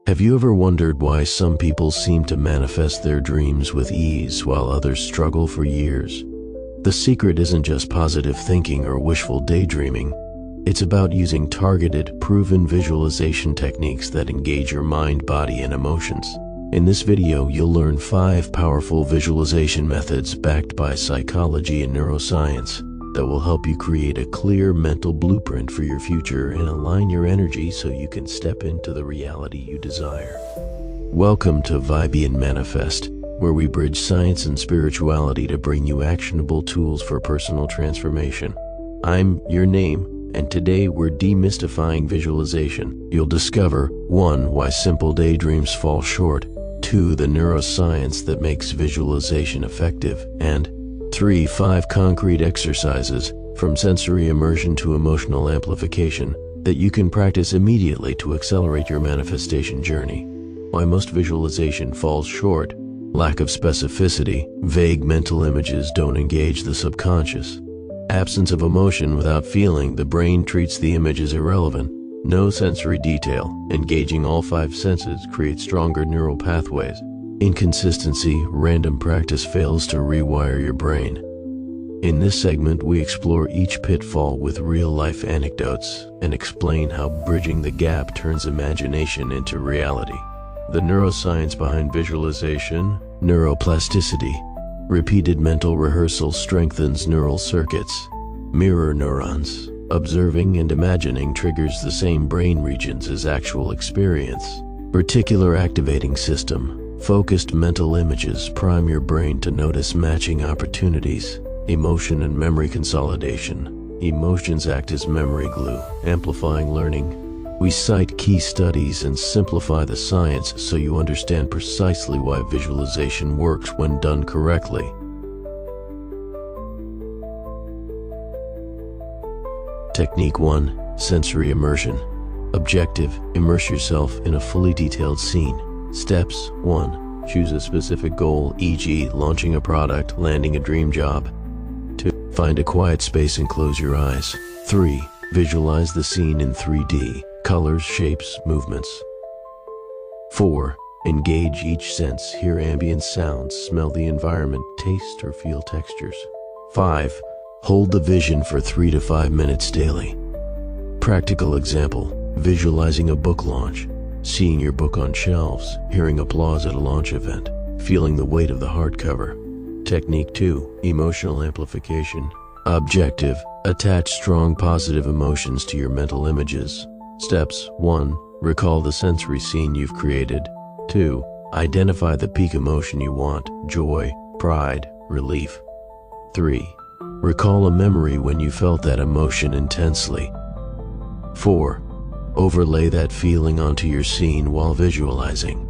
Have you ever wondered why some people seem to manifest their dreams with ease while others struggle for years? The secret isn't just positive thinking or wishful daydreaming. It's about using targeted, proven visualization techniques that engage your mind, body, and emotions. In this video, you'll learn 5 powerful visualization methods backed by psychology and neuroscience that will help you create a clear mental blueprint for your future and align your energy so you can step into the reality you desire. Welcome to VibeAndManifest, where we bridge science and spirituality to bring you actionable tools for personal transformation. I'm your name, and today we're demystifying visualization. You'll discover 1. Why simple daydreams fall short, 2. The neuroscience that makes visualization effective, and 3. 5 concrete exercises, from sensory immersion to emotional amplification, that you can practice immediately to accelerate your manifestation journey. Why most visualization falls short: lack of specificity, vague mental images don't engage the subconscious. Absence of emotion without feeling, the brain treats the image as irrelevant. No sensory detail, engaging all 5 senses creates stronger neural pathways. Inconsistency, random practice fails to rewire your brain. In this segment, we explore each pitfall with real-life anecdotes and explain how bridging the gap turns imagination into reality. The neuroscience behind visualization: neuroplasticity. Repeated mental rehearsal strengthens neural circuits. Mirror neurons. Observing and imagining triggers the same brain regions as actual experience. Reticular activating system. Focused mental images prime your brain to notice matching opportunities. Emotion and memory consolidation. Emotions act as memory glue, amplifying learning. We cite key studies and simplify the science so you understand precisely why visualization works when done correctly. Technique 1. Sensory immersion. Objective: immerse yourself in a fully detailed scene. Steps: 1. Choose a specific goal, e.g., launching a product, landing a dream job. 2. Find a quiet space and close your eyes. 3. Visualize the scene in 3D, colors, shapes, movements. 4. Engage each sense, hear ambient sounds, smell the environment, taste or feel textures. 5. Hold the vision for 3 to 5 minutes daily. Practical example: visualizing a book launch. Seeing your book on shelves, hearing applause at a launch event, feeling the weight of the hardcover. Technique 2. Emotional amplification. Objective: attach strong positive emotions to your mental images. Steps: 1. Recall the sensory scene you've created. 2. Identify the peak emotion you want: joy, pride, relief. 3. Recall a memory when you felt that emotion intensely. 4. Overlay that feeling onto your scene while visualizing.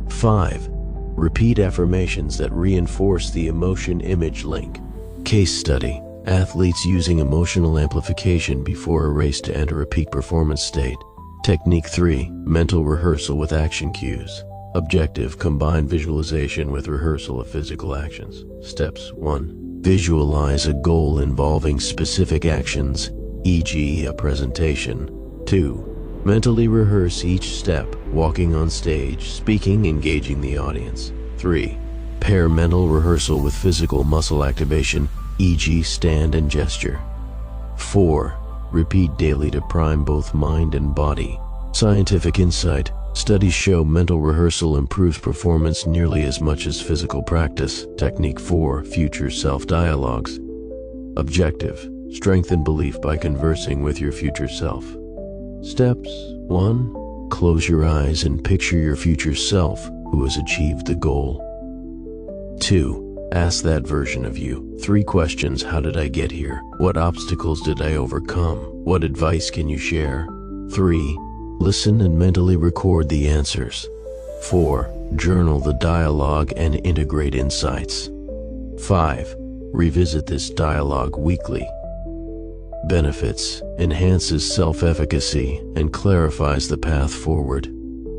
5. Repeat affirmations that reinforce the emotion-image link. Case study: athletes using emotional amplification before a race to enter a peak performance state. Technique 3. Mental rehearsal with action cues. Objective: combine visualization with rehearsal of physical actions. Steps: 1. Visualize a goal involving specific actions, e.g., a presentation. 2. Mentally rehearse each step: walking on stage, speaking, engaging the audience. 3. Pair mental rehearsal with physical muscle activation, e.g., stand and gesture. 4. Repeat daily to prime both mind and body. Scientific insight: studies show mental rehearsal improves performance nearly as much as physical practice. Technique 4. Future self-dialogues. Objective: strengthen belief by conversing with your future self. Steps: 1. Close your eyes and picture your future self who has achieved the goal. 2. Ask that version of you 3 questions: how did I get here? What obstacles did I overcome? What advice can you share? 3. Listen and mentally record the answers. 4. Journal the dialogue and integrate insights. 5. Revisit this dialogue weekly. Benefits: enhances self-efficacy and clarifies the path forward.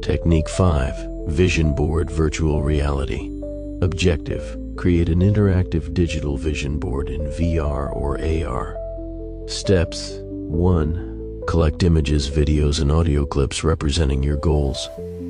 Technique 5. Vision board virtual reality. Objective: create an interactive digital vision board in VR or AR. Steps: 1. Collect images, videos, and audio clips representing your goals.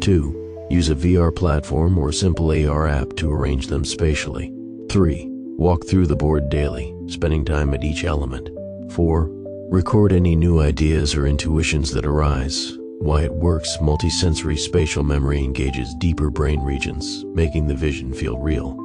2. Use a VR platform or simple AR app to arrange them spatially. 3. Walk through the board daily, spending time at each element. 4. Record any new ideas or intuitions that arise. Why it works, multisensory spatial memory engages deeper brain regions, making the vision feel real.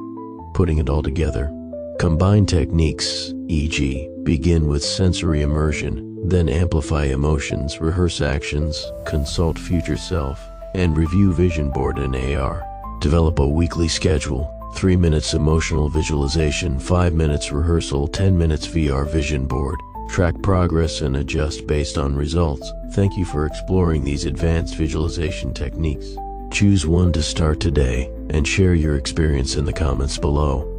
Putting it all together, combine techniques, e.g., begin with sensory immersion, then amplify emotions, rehearse actions, consult future self, and review vision board and AR. Develop a weekly schedule, 3 minutes emotional visualization, 5 minutes rehearsal, 10 minutes VR vision board. Track progress and adjust based on results. Thank you for exploring these advanced visualization techniques. Choose one to start today and share your experience in the comments below.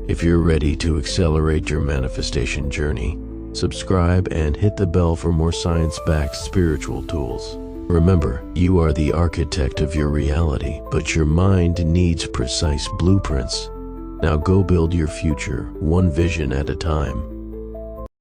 If you're ready to accelerate your manifestation journey, subscribe and hit the bell for more science-backed spiritual tools. Remember, you are the architect of your reality, but your mind needs precise blueprints. Now go build your future, one vision at a time.